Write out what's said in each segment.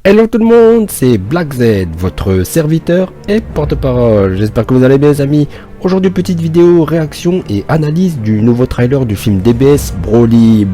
Hello tout le monde, c'est Black Z, votre serviteur et porte-parole. J'espère que vous allez bien les amis. Aujourd'hui petite vidéo réaction et analyse du nouveau trailer du film DBS Broly.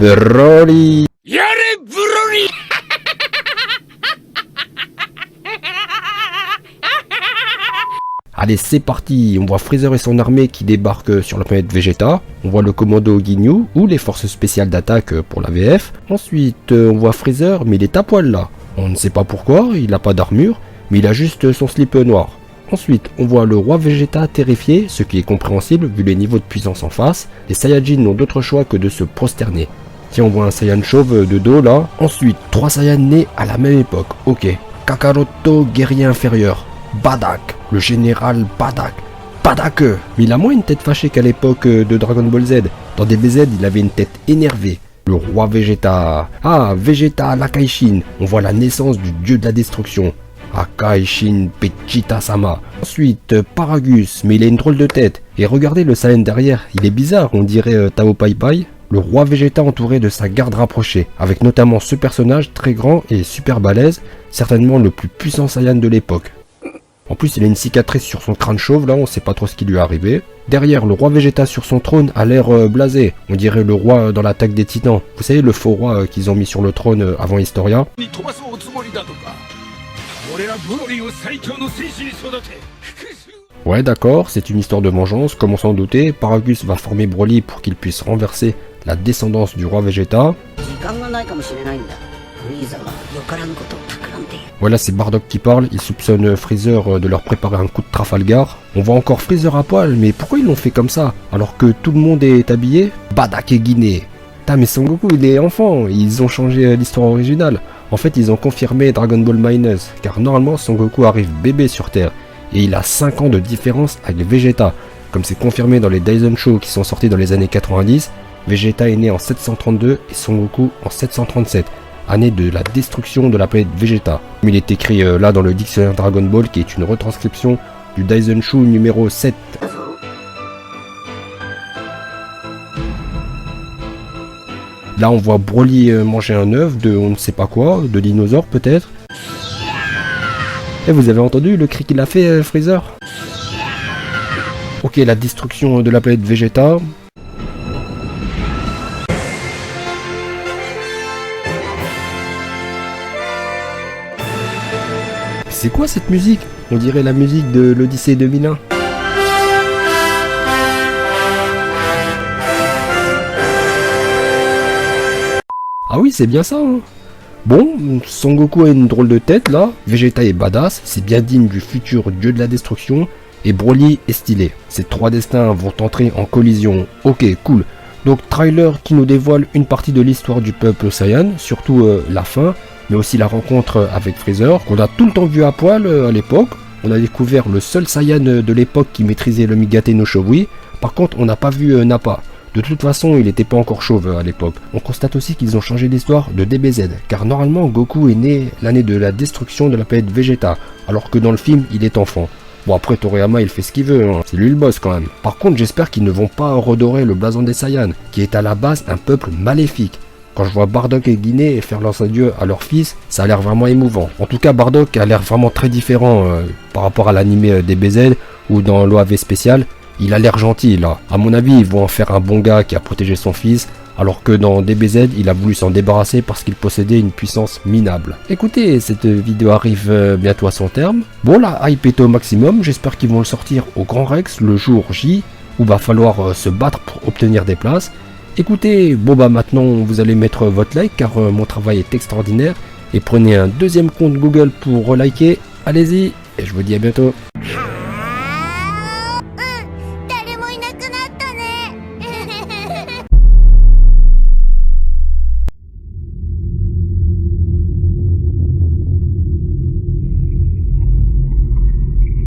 Allez, c'est parti. On voit Freezer et son armée qui débarquent sur la planète Vegeta. On voit le commando Ginyu ou les forces spéciales d'attaque pour la VF. Ensuite, on voit Freezer, mais il est à poil là. On ne sait pas pourquoi, il n'a pas d'armure, mais il a juste son slip noir. Ensuite, on voit le roi Vegeta terrifié, ce qui est compréhensible vu les niveaux de puissance en face. Les Saiyajins n'ont d'autre choix que de se prosterner. Tiens, on voit un Saiyan chauve de dos là. Ensuite, 3 Saiyans nés à la même époque. Ok. Kakaroto, guerrier inférieur. Bardock, le général Bardock. Bardock. Mais il a moins une tête fâchée qu'à l'époque de Dragon Ball Z. Dans DBZ, il avait une tête énervée. Le roi Vegeta. Ah, Vegeta l'Akaishin. On voit la naissance du dieu de la destruction. Akaishin Vegeta-sama. Ensuite, Paragus, mais il a une drôle de tête. Et regardez le Saiyan derrière, il est bizarre, on dirait Tao Pai Pai. Le roi Vegeta entouré de sa garde rapprochée, avec notamment ce personnage très grand et super balèze, certainement le plus puissant Saiyan de l'époque. En plus, il a une cicatrice sur son crâne chauve, là, on sait pas trop ce qui lui est arrivé. Derrière, le roi Vegeta sur son trône a l'air blasé. On dirait le roi dans l'attaque des titans. Vous savez, le faux roi qu'ils ont mis sur le trône avant Historia. Ouais, d'accord, c'est une histoire de vengeance, comme on s'en doutait. Paragus va former Broly pour qu'il puisse renverser la descendance du roi Vegeta. Voilà, c'est Bardock qui parle, il soupçonne Freezer de leur préparer un coup de Trafalgar. On voit encore Freezer à poil, mais pourquoi ils l'ont fait comme ça alors que tout le monde est habillé? Bardock est guiné. Putain, mais Son Goku il est enfant, ils ont changé l'histoire originale. En fait, ils ont confirmé Dragon Ball Minus, car normalement Son Goku arrive bébé sur Terre, et il a 5 ans de différence avec Vegeta. Comme c'est confirmé dans les Daisen Show qui sont sortis dans les années 90, Vegeta est né en 732 et Son Goku en 737. Année de la destruction de la planète Vegeta. Il est écrit là dans le dictionnaire Dragon Ball qui est une retranscription du Daisenshu numéro 7. Là on voit Broly manger un œuf de on ne sait pas quoi, de dinosaure peut-être. Et vous avez entendu le cri qu'il a fait Freezer? Ok, la destruction de la planète Vegeta. C'est quoi cette musique? On dirait la musique de l'Odyssée 2001. Ah oui, c'est bien ça, hein. Bon, Son Goku a une drôle de tête là, Vegeta est badass, c'est bien digne du futur dieu de la destruction, et Broly est stylé. Ces 3 destins vont entrer en collision. Ok, cool. Donc trailer qui nous dévoile une partie de l'histoire du peuple Saiyan, surtout la fin, mais aussi la rencontre avec Freezer, qu'on a tout le temps vu à poil à l'époque. On a découvert le seul Saiyan de l'époque qui maîtrisait le Migate no Shobui. Par contre, on n'a pas vu Nappa. De toute façon, il n'était pas encore chauve à l'époque. On constate aussi qu'ils ont changé l'histoire de DBZ, car normalement Goku est né l'année de la destruction de la planète Vegeta, alors que dans le film, il est enfant. Bon, après Toriyama il fait ce qu'il veut, hein. C'est lui le boss quand même. Par contre, j'espère qu'ils ne vont pas redorer le blason des Saiyans, qui est à la base un peuple maléfique. Quand je vois Bardock et Guiné faire leurs adieux à leur fils, ça a l'air vraiment émouvant. En tout cas, Bardock a l'air vraiment très différent par rapport à l'animé DBZ ou dans l'OAV spécial. Il a l'air gentil là. À mon avis, ils vont en faire un bon gars qui a protégé son fils, alors que dans DBZ, il a voulu s'en débarrasser parce qu'il possédait une puissance minable. Écoutez, cette vidéo arrive bientôt à son terme. Bon, la hype est au maximum. J'espère qu'ils vont le sortir au Grand Rex le jour J, où va falloir se battre pour obtenir des places. Écoutez, bon bah maintenant vous allez mettre votre like car mon travail est extraordinaire et prenez un deuxième compte Google pour reliker, allez-y et je vous dis à bientôt.